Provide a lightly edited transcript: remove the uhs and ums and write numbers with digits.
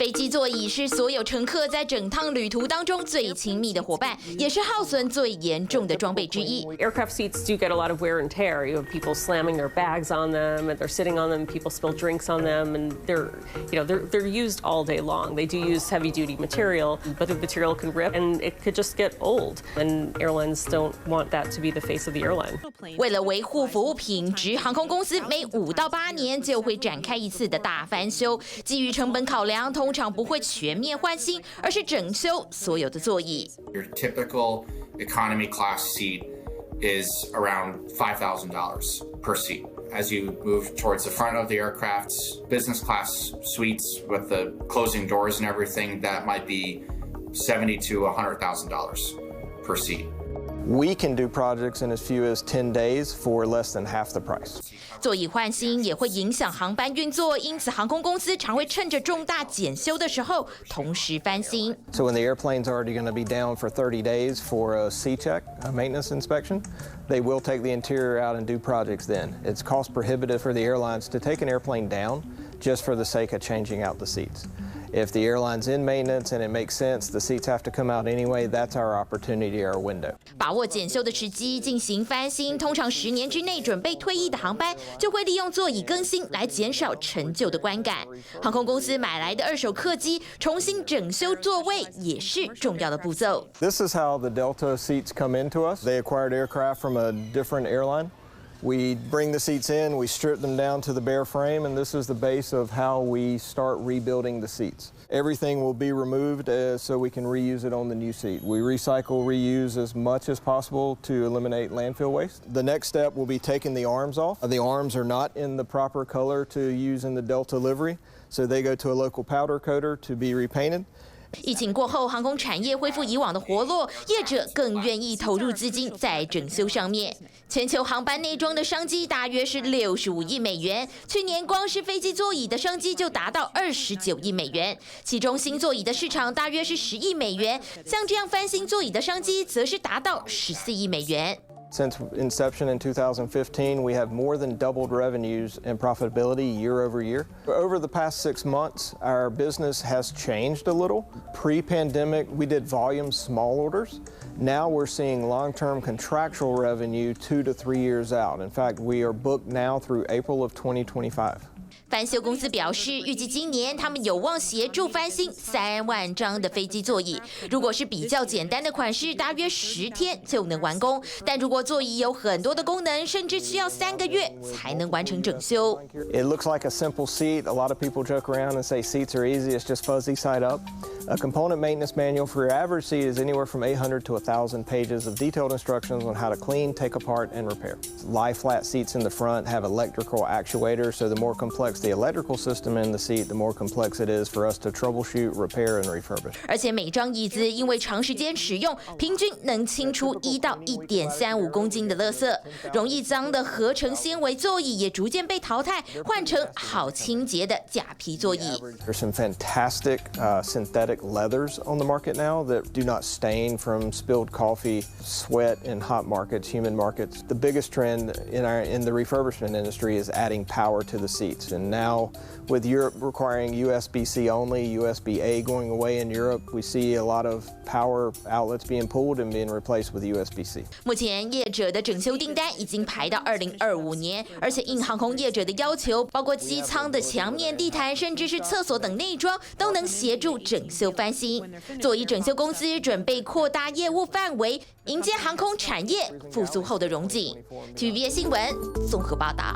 飞机座椅是所有乘客在整趟旅途当中最亲密的伙伴，也是耗损最严重的装备之一。Aircraft seats do get a lot of wear and tear. You have people slamming their bags on them, and they're sitting on them. People spill drinks on them, and they're used all day long. They do use heavy-duty material, but the material can rip, and it could just get old. And airlines don't want that to be the face of the airline. 为了维护服务品质，航空公司每5到8年就会展开一次的大翻修。基于成本考量，通常不会全面换新，而是整修所有的座椅。Your typical economy class seat is around $5,000 per seat. As you move towards the front of the aircraft's business class suites with the closing doors and everything, that might be $70,000 to $100,000 per seat. We can do projects in as few as 10 days for less than half the price. 座椅换新也会影响航班运作，因此航空公司常会趁着重大检修的时候同时翻新。So when the airplane's already going to be down for 30 days for a C check, a maintenance inspection, they will take the interior out and do projects then. It's cost prohibitive for the airlines to take an airplane down just for the sake of changing out the seats. If the airline's in maintenance and it makes sense, the seats have to come out anyway. That's our opportunity, our window. 把握检修的时机进行翻新，通常10年之内准备退役的航班就会利用座椅更新来减少陈旧的观感。航空公司买来的2手客机重新整修座位也是重要的步骤。This is how the Delta seats come into us. They acquired aircraft from a different airline. We bring the seats in, we strip them down to the bare frame, and this is the base of how we start rebuilding the seats. Everything will be removed so we can reuse it on the new seat. We recycle, reuse as much as possible to eliminate landfill waste. The next step will be taking the arms off. The arms are not in the proper color to use in the Delta livery, so they go to a local powder coater to be repainted. 疫情过后，航空产业恢复以往的活络，业者更愿意投入资金在整修上面。全球航班内装的商机大约是65亿美元，去年光是飞机座椅的商机就达到29亿美元，其中新座椅的市场大约是10亿美元，像这样翻新座椅的商机则是达到14亿美元。Since inception in 2015, we have more than doubled revenues and profitability year over year. Over the past 6 months, our business has changed a little. Pre-pandemic, we did volume small orders. Now we're seeing long-term contractual revenue 2 to 3 years out. In fact, we are booked now through April of 2025. 翻修公司表示，预计今年他们有望协助翻新3万张的飞机座椅。如果是比较简单的款式，大约10天就能完工；但如果座椅有很多的功能，甚至需要3个月才能完成整修。It looks like a simple seat. A lot of people joke around and say seats are easy. It's just fuzzy side up. A component maintenance manual for your average seat is anywhere from 800 to 1,000 pages of detailed instructions on how to clean, take apart, and repair. Lie flat seats in the front have electrical actuators, so the more complex the electrical system in the seat, the more complex it is for us to troubleshoot, repair, and refurbish. 而且每张椅子因为长时间使用，平均能清出1到1.35公斤的垃圾。容易脏的合成纤维座椅也逐渐被淘汰，换成好清洁的假皮座椅。There's some fantastic synthetic leathers on the market now that do not stain from spilled coffee, sweat in hot markets, humid markets. The biggest trend in the refurbishment industry is adding power to the seats. And now with Europe requiring USB-C only, USB-A going away in Europe, we see a lot of power outlets being pulled and being replaced with USB-C. 目前业者的整修订单已经排到2025年，而且应航空业者的要求，包括机舱的墙面、地毯，甚至是厕所等内装，都能协助整修翻新。座椅整修公司准备扩大业务范围，迎接航空产业复苏后的荣景。TVBS 新闻综合报道。